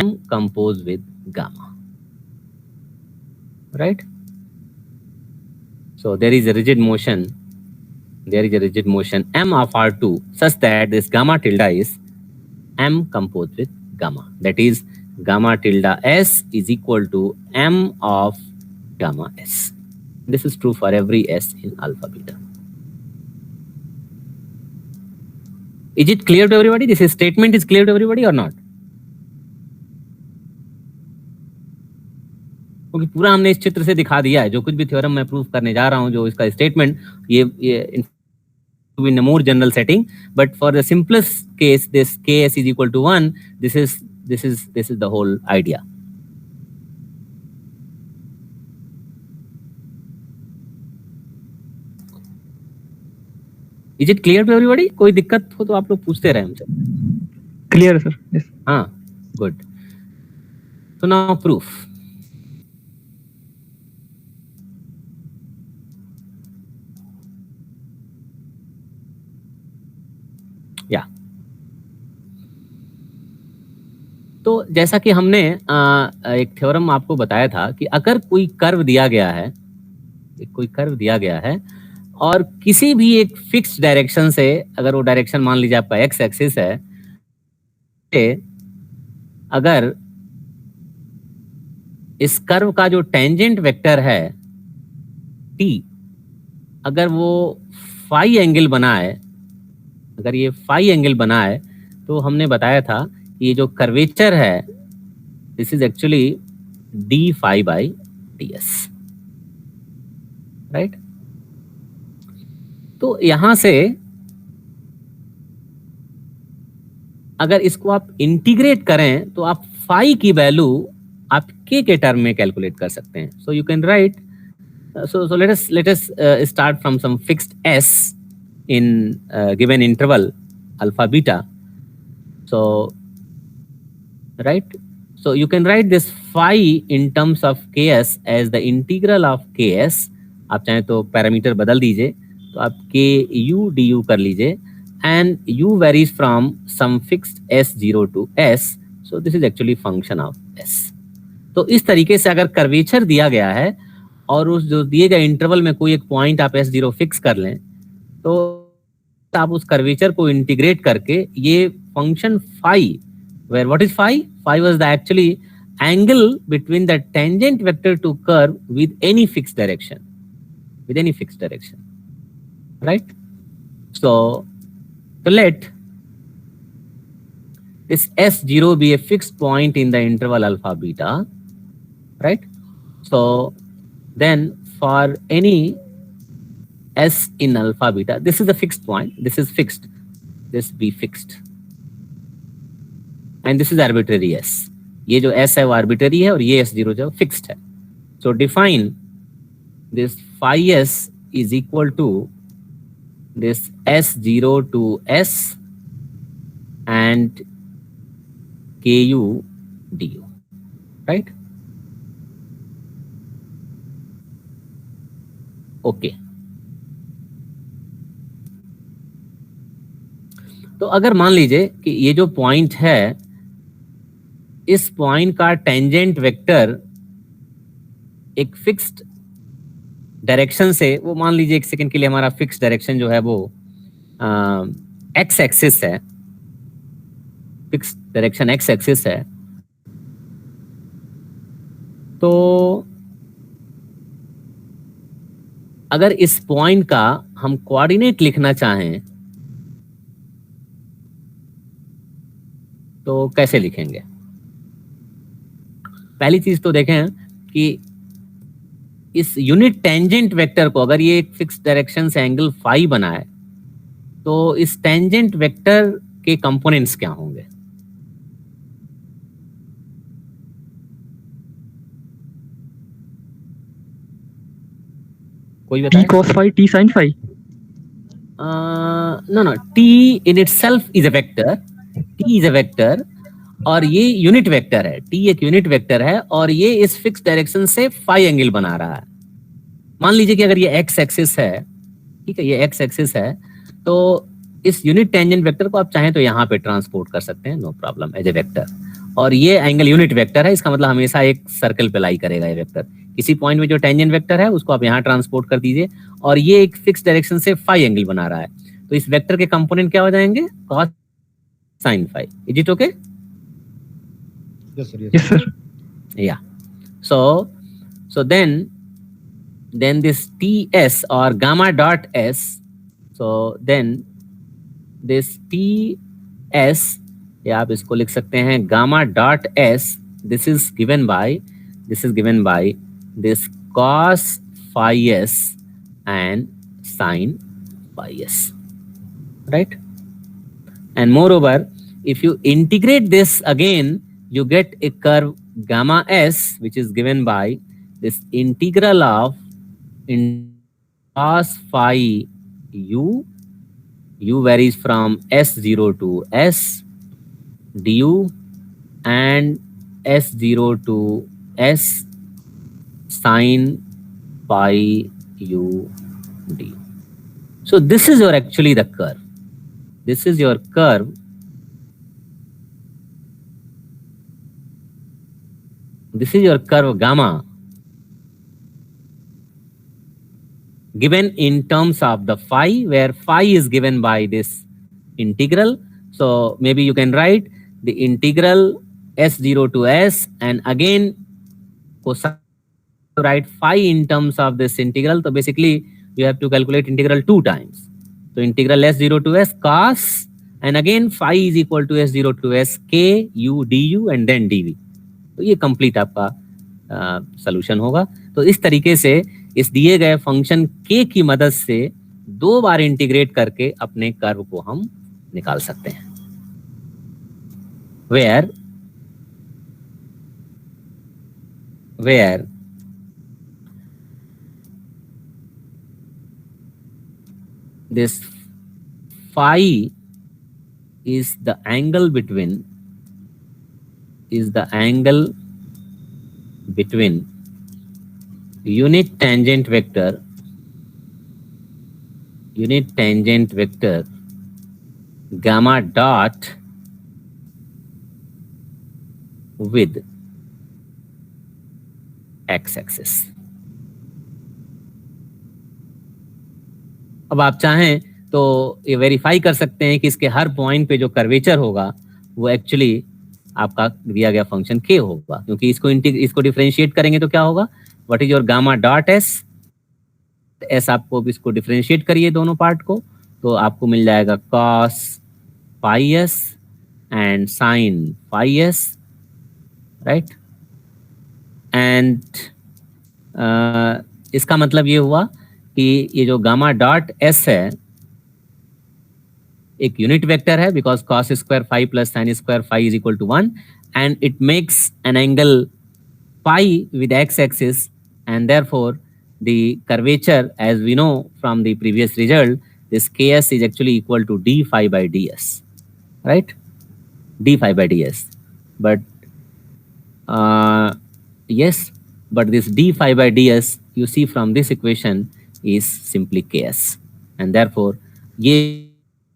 m composed with gamma, right? So there is a rigid motion m of R2 such that this gamma tilde is m composed with gamma. That is, gamma tilde s is equal to m of gamma s. This is true for every s in alpha beta. Is it clear to everybody? This statement is clear to everybody or not? क्योंकि पूरा हमने इस चित्र से दिखा दिया है, जो कुछ भी थ्योरम मैं प्रूव करने जा रहा हूं, जो इसका स्टेटमेंट, ये in a more general setting, but for the simplest case, this ks is equal to 1. This is the whole idea. Is it clear to everybody? कोई दिक्कत हो तो आप लोग पूछते रहे हमसे. Clear sir. Yes. हाँ, good. So now proof. या तो जैसा कि हमने एक थ्योरम आपको बताया था कि अगर कोई कर्व दिया गया है, और किसी भी एक फिक्स डायरेक्शन से, अगर वो डायरेक्शन मान लीजिए आपका एक्स एक्सिस है, अगर इस कर्व का जो टेंजेंट वेक्टर है t, अगर वो फाई एंगल बना है, तो हमने बताया था ये जो कर्वेचर है, this is actually d phi by ds, right? तो यहां से अगर इसको आप इंटीग्रेट करें तो आप फाई की वैल्यू आप k के टर्म में कैलकुलेट कर सकते हैं. So you can right, so let us start from some fixed s in given interval alpha beta. So right, so you can write this phi in terms of ks as the integral of ks. आप चाहें तो parameter बदल दीजिए, तो आप k u du कर लीजिए, and u varies from some fixed s0 to s. So this is actually function of s. तो इस तरीके से अगर कर्वेचर दिया गया है और उस जो दिए गए इंटरवल में कोई एक पॉइंट आप s0 फिक्स कर लें, तो आप उस कर्वेचर को इंटीग्रेट करके ये function phi, where what is phi? Phi was the actually angle between the tangent vector to curve with any fixed direction, right? So let this s0 be a fixed point in the interval alpha beta, right? So then for any s in alpha beta, this is a fixed point, this is fixed, this be fixed, and this is arbitrary s. ये जो s है वो arbitrary है और ये s0 जो fixed है. So define this phi s is equal to this s0 to s and ku du, right? Okay. तो अगर मान लीजिए कि ये जो पॉइंट है, इस पॉइंट का टेंजेंट वेक्टर एक फिक्स्ड डायरेक्शन से, वो मान लीजिए एक सेकंड के लिए हमारा फिक्स्ड डायरेक्शन जो है वो एक्स एक्सिस है, फिक्स्ड डायरेक्शन एक्स एक्सिस है. तो अगर इस पॉइंट का हम कोऑर्डिनेट लिखना चाहें तो कैसे लिखेंगे? पहली चीज तो देखें कि इस यूनिट टेंजेंट वेक्टर को, अगर ये एक फिक्स डायरेक्शन से एंगल फाई बना है, तो इस टेंजेंट वेक्टर के कंपोनेंट्स क्या होंगे? कोई बताए? T cos phi, T sin phi. No, T in itself is a vector. T is a vector और ये यूनिट वेक्टर है. T एक यूनिट वेक्टर है और ये इस फिक्स डायरेक्शन से फाई एंगल बना रहा है. मान लीजिए कि अगर ये एक्स एक्सिस है, ठीक है, ये एक्स एक्सिस है, तो इस यूनिट टेंजेंट वेक्टर को आप चाहें तो यहाँ पे ट्रांसपोर्ट कर सकते हैं, no problem, as a vector. और ये एंगल यूनिट वेक्टर है, इसका मतलब हमेशा एक सर्कल पे लाई करेगा ये वेक्टर। किसी पॉइंट में जो टेंजेंट वेक्टर है उसको आप यहाँ ट्रांसपोर्ट कर दीजिए, और ये एक फिक्स डायरेक्शन से फाई एंगल बना रहा है, तो इस वेक्टर के कंपोनेंट क्या हो जाएंगे, cos sin phi. Is it okay? Yes, sir. Yes, sir. Yeah. So then this Ts or gamma dot S. So then this Ts, या आप इसको लिख सकते हैं gamma dot S. This is given by this cos phi S and sin phi S, right? And moreover, if you integrate this again, you get a curve gamma S, which is given by this integral of cos phi u. U varies from S0 to S du and S0 to S sin phi u du. So this is your actually the curve. This is your curve. This is your curve gamma given in terms of the phi, where phi is given by this integral. So maybe you can write the integral S0 to S, and again write phi in terms of this integral. So basically you have to calculate integral 2 times. So integral S0 to S cos, and again phi is equal to S0 to S k u du and then dv. तो ये complete आपका solution होगा। तो इस तरीके से इस दिए गए फंक्शन k की मदद से 2 बार इंटीग्रेट करके अपने कर्व को हम निकाल सकते हैं, where this phi is the angle between unit tangent vector gamma dot with x-axis. अब आप चाहें तो ये वेरीफाई कर सकते हैं कि इसके हर पॉइंट पे जो कर्वेचर होगा वो एक्चुअली आपका दिया गया फंक्शन k होगा, क्योंकि इसको डिफरेंशिएट करेंगे तो क्या होगा, what is your gamma dot s आपको इसको डिफरेंशिएट करिए दोनों पार्ट को, तो आपको मिल जाएगा cos phi s and sin phi s, right. And इसका मतलब ये हुआ कि ये जो गामा डॉट s है एक यूनिट वेक्टर है, because cos square phi plus sin square phi is equal to 1, and it makes an angle phi with x-axis, and therefore the curvature, as we know from the previous result, this ks is actually equal to d phi by ds, right? D phi by ds. But yes, but this d phi by ds you see from this equation is simply ks, and therefore ये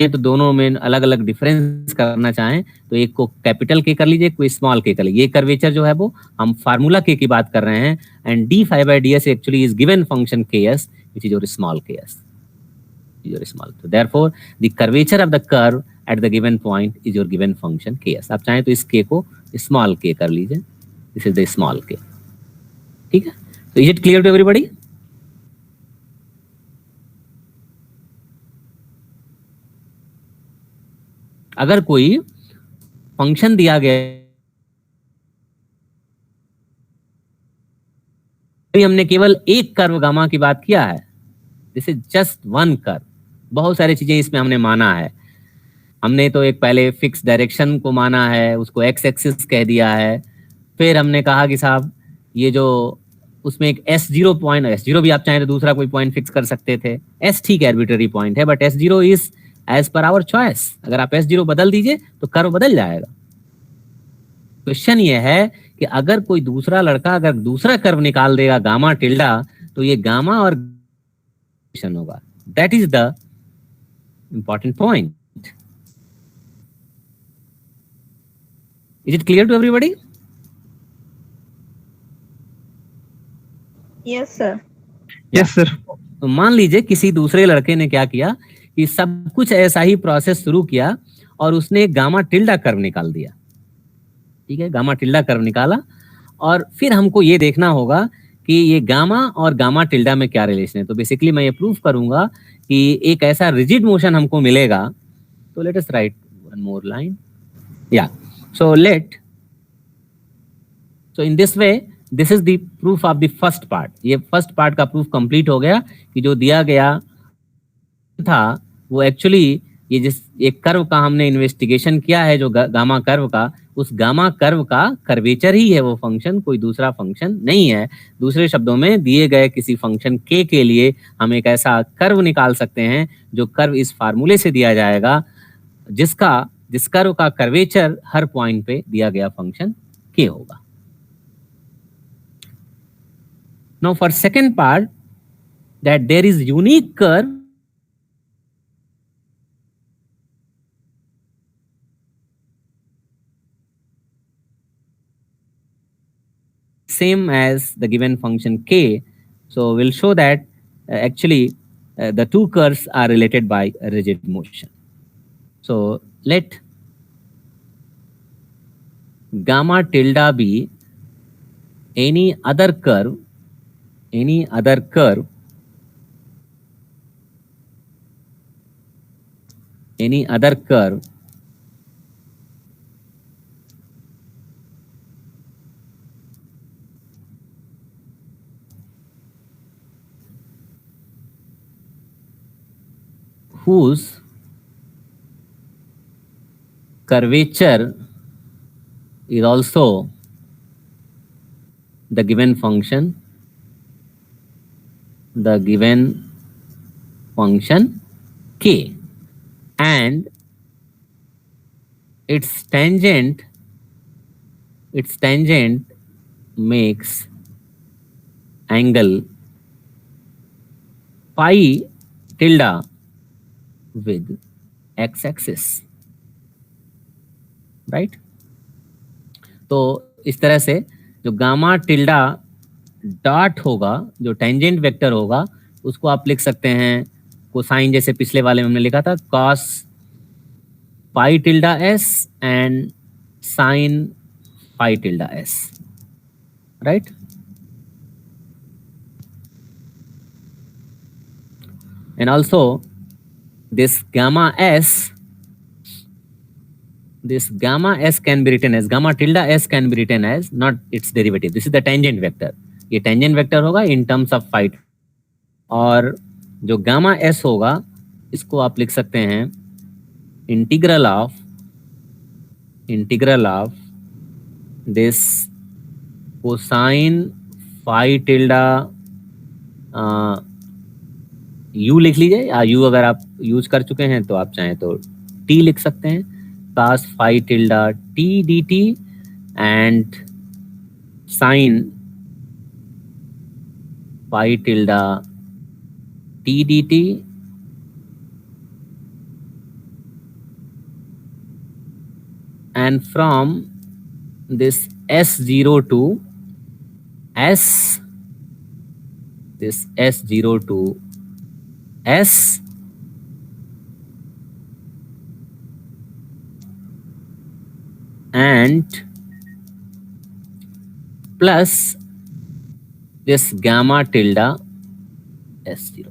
तो दोनों में अलग अलग difference करना चाहें तो एक को कैपिटल के कर लीजिए, कोई स्मॉल के कर लीजिए। ये कर्वेचर जो है वो हम फार्मूला के की बात कर रहे हैं, and D phi by D S actually is given function K S which is your small K S, your small. तो therefore the curvature of the curve at the given point is your given function K S. आप चाहें तो इस के को small के कर लीजिए, दिस इज द स्मॉल के, ठीक है। तो is it clear to everybody? अगर कोई फंक्शन दिया गया, हमने केवल एक कर्व गामा की बात किया है, this is just one curve, बहुत सारी चीजें इसमें हमने माना है। हमने तो एक पहले फिक्स डायरेक्शन को माना है, उसको एक्स एक्सिस कह दिया है, फिर हमने कहा कि साहब ये जो उसमें एक S0 पॉइंट, S0 भी आप चाहें तो दूसरा कोई पॉइंट फिक्स कर सकते थे, S ठीक है आर्बिट्ररी पॉइंट है, but S0 is as per our choice. अगर आप S0 बदल दीजिए तो कर्व बदल जाएगा। क्वेश्चन ये है कि अगर कोई दूसरा लड़का अगर दूसरा कर्व निकाल देगा गामा टिल्डा, तो ये गामा और होगा। That is the important point. Is it clear to everybody? Yes, sir. Yes, sir. तो मान लीजिए किसी दूसरे लड़के ने क्या किया कि सब कुछ ऐसा ही प्रोसेस शुरू किया और उसने गामा टिल्डा कर्व निकाल दिया। ठीक है, गामा टिल्डा कर्व निकाला और फिर हमको ये देखना होगा कि ये गामा और गामा टिल्डा में क्या रिलेशन है। तो बेसिकली मैं ये प्रूव करूंगा कि एक ऐसा रिजिड मोशन हमको मिलेगा। तो let us write one more line. या so in this way this is the proof of the first part. ये फर्स्ट पार्ट का प्रूफ कंप्लीट हो गया कि जो दिया गया था वो एक्चुअली ये जिस एक कर्व का हमने इन्वेस्टिगेशन किया है, जो गामा कर्व का, उस गामा कर्व का कर्वेचर ही है वो फंक्शन, कोई दूसरा फंक्शन नहीं है। दूसरे शब्दों में दिए गए किसी फंक्शन के लिए हम एक ऐसा कर्व निकाल सकते हैं जो कर्व इस फार्मूले से दिया जाएगा जिस कर्व का कर्वेचर हर पॉइंट पे दिया गया फंक्शन के होगा। Now for second part, that there is unique curve same as the given function k. So we'll show that actually the two curves are related by rigid motion. So let gamma tilde be any other curve whose curvature is also the given function k, and its tangent makes angle phi tilde with x-axis, right? तो इस तरह से जो gamma tilde dot होगा, जो tangent vector होगा, उसको आप लिख सकते हैं कोसाइन, जैसे पिछले वाले में हमने लिखा था cos phi tilde s and sin phi tilde s, right? And also this gamma s can be written as, gamma tilde s can be written as not its derivative. This is the tangent vector. ये tangent vector होगा in terms of phi, और जो gamma s होगा इसको आप लिख सकते हैं integral of this cosine phi tilde u लिख लीजिए, या u अगर आप यूज कर चुके हैं तो आप चाहें तो t लिख सकते हैं, cos phi tilde t dt and sin phi tilde t dt and from this s0 to s, this s0 to s and plus this gamma tilde s0.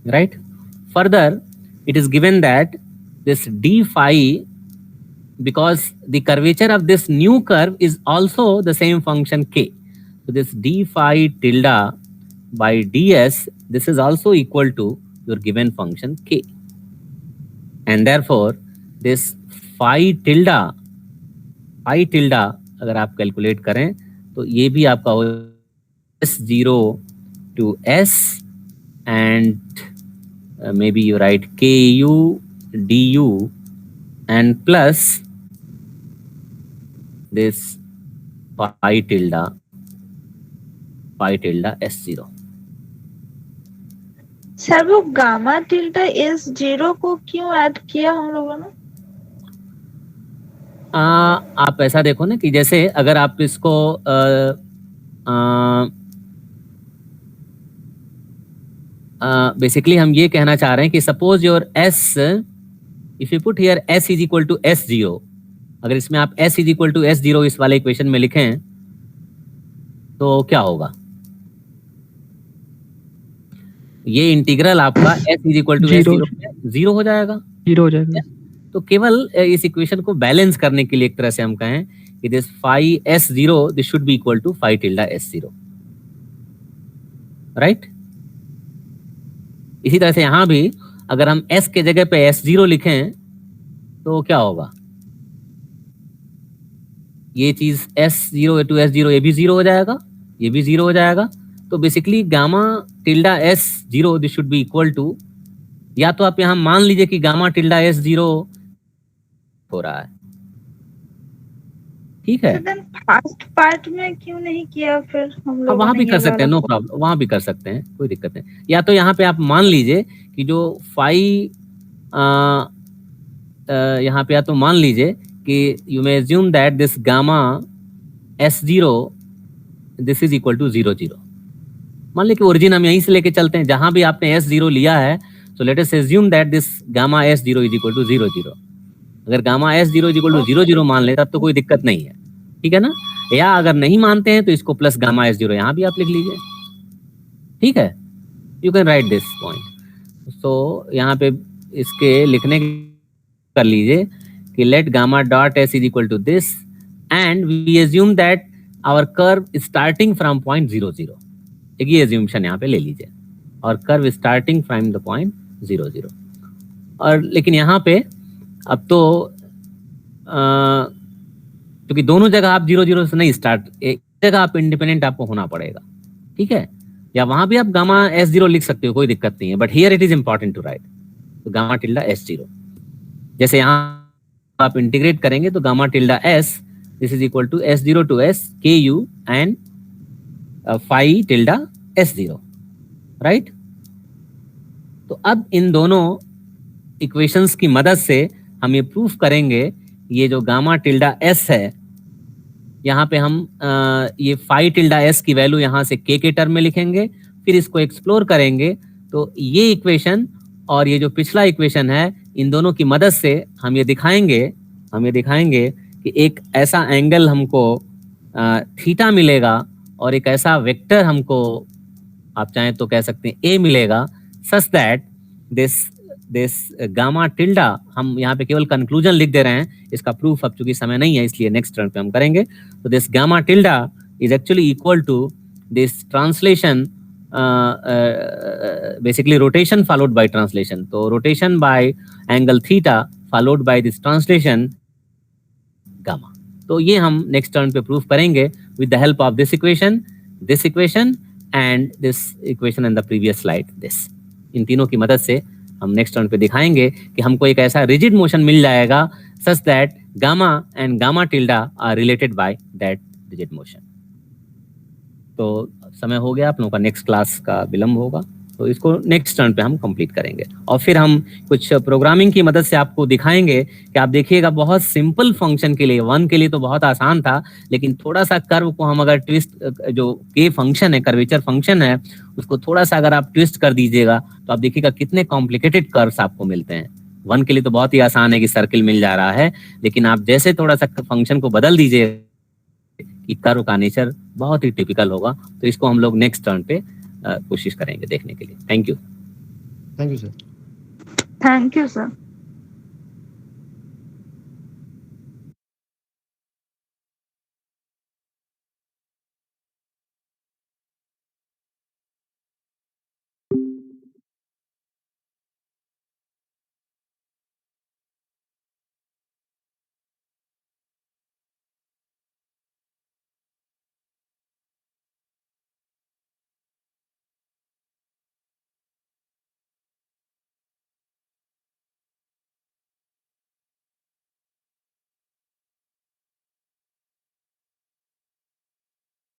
Right? Further, it is given that this d phi, because the curvature of this new curve is also the same function k. So this d phi tilde by ds, this is also equal to your given function k. And therefore, this phi tilde अगर आप calculate करें तो ये भी आपका हो s0 to s and maybe you write ku du and plus this phi tilde S0. Sir वो gamma tilde S zero को क्यों ऐड किया हम लोगों ने? आप ऐसा देखो ना कि जैसे अगर आप इसको बेसिकली हम ये कहना चाह रहे हैं कि suppose your S, if you put here S is equal to S0, अगर इसमें आप S is equal to S0 इस वाले इक्वेशन में लिखें तो क्या होगा? ये इंटीग्रल आपका S is equal to S0 zero हो जाएगा, जीरो हो जाएगा। तो केवल इस इक्वेशन को बैलेंस करने के लिए एक तरह से हम कहें कि this phi S0 this should be equal to phi tilde S0, right? इसी तरह से यहां भी अगर हम S के जगह पे S0 लिखें तो क्या होगा? ये चीज S0 टू S0 ये भी जीरो हो जाएगा, ये भी जीरो हो जाएगा। तो basically gamma tilde S0 this should be equal to, या तो आप यहां मान लीजिए कि गामा टिल्डा S0 हो रहा है, ठीक है? फर्स्ट पार्ट में क्यों नहीं किया फिर हम लोग? वहां भी कर सकते हैं, नो प्रॉब्लम, वहां भी कर सकते हैं, कोई दिक्कत नहीं। या तो यहाँ पे आप मान लीजिए कि जो फाई यहाँ पे या तो मान लीजिए कि you may assume that this gamma S0 this is equal to 0 0। मान लीजिए कि ओरिजिन हम यहीं से लेके चलते हैं, जहां भी आपने S0 लिया है, so let us assume that this gamma S0 is equal to 0 0। अगर gamma S0 is equal to 0 0 मान ले तब तो कोई दिक्कत नहीं है, ठीक है ना? या अगर नहीं मानते हैं तो इसको प्लस गामा S0 यहाँ भी आप लिख लीजिए, ठीक है? You can write this point. So यहाँ पे इसके लिखने कर लीजिए कि let gamma dot S is equal to this and we assume that our curve starting from point 0 0। एक ये एज्यूम्शन यहाँ पे ले लीजिए, और curve starting from the point 0 0। और लेकिन यहाँ पे अब तो क्योंकि दोनों जगह आप 0 0 से नहीं स्टार्ट, एक जगह आप इंडिपेंडेंट आपको होना पड़ेगा, ठीक है? या वहां भी आप गामा S0 लिख सकते हो, कोई दिक्कत नहीं है, but here it is important to write तो गामा टिल्डा S0। जैसे यहाँ आप इंटीग्रेट करेंगे तो gamma tilde S this is equal to S0 to S KU and phi tilde S0, right? तो अब इन दोनों इक्वेशंस की मदद से हम ये प्रूफ करेंगे, ये जो गामा टिल्डा S है, यहाँ पे हम ये फाई टिल्डा S की वैल्यू यहाँ से K के टर्म में लिखेंगे, फिर इसको एक्सप्लोर करेंगे तो ये इक्वेशन और ये जो पिछला इक्वेशन है, इन दोनों की मदद से हम ये दिखाएंगे कि एक ऐसा एंगल हमको थीटा मिलेगा और एक ऐसा वेक्टर हमको आप चाहें तो कह सकते हैं A मिलेगा, such that this gamma tilde, हम यहाँ पे केवल कंक्लूजन लिख दे रहे हैं, इसका प्रूफ अब चूंकि समय नहीं है इसलिए नेक्स्ट टर्न पे हम करेंगे। तो this gamma tilde is actually equal to this translation, basically rotation followed by translation, तो rotation by angle theta followed by this translation gamma. तो ये हम नेक्स्ट टर्न पे प्रूफ करेंगे with the help of this equation and this equation in the previous slide this. इन तीनों की मदद से हम नेक्स्ट टर्न पे दिखाएंगे कि हमको एक ऐसा रिजिड मोशन मिल जाएगा such that gamma and gamma tilde are related by that rigid motion. तो समय हो गया, आप लोगों का नेक्स्ट क्लास का विलंब होगा, तो इसको नेक्स्ट टर्न पे हम कंप्लीट करेंगे और फिर हम कुछ प्रोग्रामिंग की मदद से आपको दिखाएंगे कि आप देखिएगा बहुत सिंपल फंक्शन के लिए, वन के लिए तो बहुत आसान था, लेकिन थोड़ा सा कर्व को हम अगर ट्विस्ट, जो के फंक्शन है, कर्वेचर फंक्शन है, उसको थोड़ा सा अगर आप ट्विस्ट कर दीजिएगा तो आप देखिएगा कितने कॉम्प्लिकेटेड कर्व्स आपको मिलते हैं। वन के लिए तो बहुत ही आसान है कि सर्किल मिल जा रहा है, लेकिन आप जैसे थोड़ा सा फंक्शन को बदल दीजिए कि कर्व का नेचर बहुत ही टिपिकल होगा। तो इसको हम लोग नेक्स्ट टर्न पे कोशिश करेंगे देखने के लिए। Thank you sir. Thank you sir.